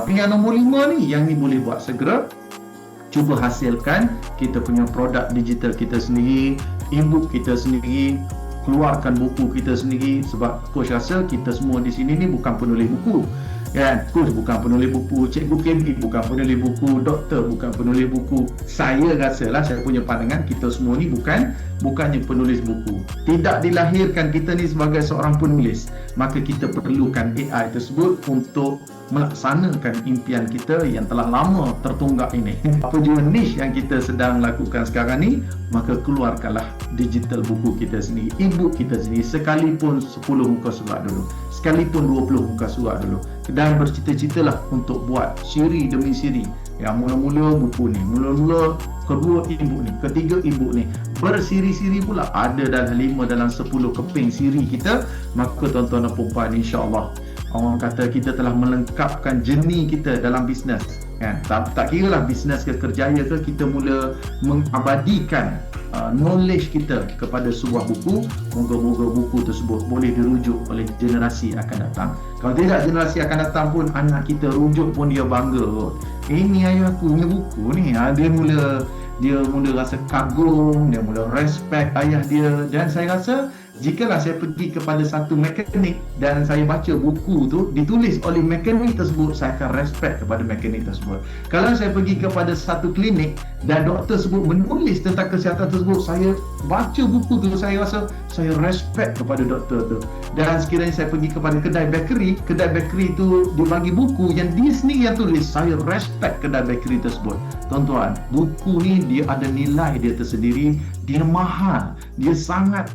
Tapi yang nombor 5 ni, yang ni boleh buat segera. Cuba hasilkan kita punya produk digital kita sendiri, e-book kita sendiri, keluarkan buku kita sendiri. Sebab coach rasa kita semua di sini ni bukan penulis buku, kan? Coach bukan penulis buku, cikgu KB bukan penulis buku, doktor bukan penulis buku. Saya rasalah, saya punya pandangan, kita semua ni bukannya penulis buku. Tidak dilahirkan kita ni sebagai seorang penulis. Maka kita perlukan AI tersebut untuk melaksanakan impian kita yang telah lama tertunggak ini. Apa juga niche yang kita sedang lakukan sekarang ni, maka keluarkanlah digital buku kita sendiri, e-book kita sendiri, sekalipun 10 muka surat dulu, sekalipun 20 muka surat dulu, dan bercita-citalah untuk buat siri demi siri. Yang mula-mula buku ni, mula-mula kedua e-book ni, ketiga e-book ni, bersiri-siri pula, ada dalam 5 dalam 10 keping siri kita. Maka tuan-tuan dan puan-puan, insya-Allah orang kata kita telah melengkapkan journey kita dalam bisnes, kan? Tak kira lah bisnes ke kerjaya ke, kita mula mengabadikan knowledge kita kepada sebuah buku. Moga-moga buku tersebut boleh dirujuk oleh generasi akan datang. Kalau tidak, generasi akan datang pun anak kita rujuk pun dia bangga kot. Ini ayah aku punya buku ni. Dia mula rasa kagum, dia mula respect ayah dia. Dan saya rasa jikalau saya pergi kepada satu mekanik dan saya baca buku tu ditulis oleh mekanik tersebut, saya akan respect kepada mekanik tersebut. Kalau saya pergi kepada satu klinik dan doktor tersebut menulis tentang kesihatan tersebut, saya baca buku tu, saya rasa saya respect kepada doktor tu. Dan sekiranya saya pergi kepada kedai bakery tu dia bagi buku yang dia sendiri yang tulis, saya respect kedai bakery tersebut. Tuan-tuan, buku ni dia ada nilai dia tersendiri, dia mahal, dia sangat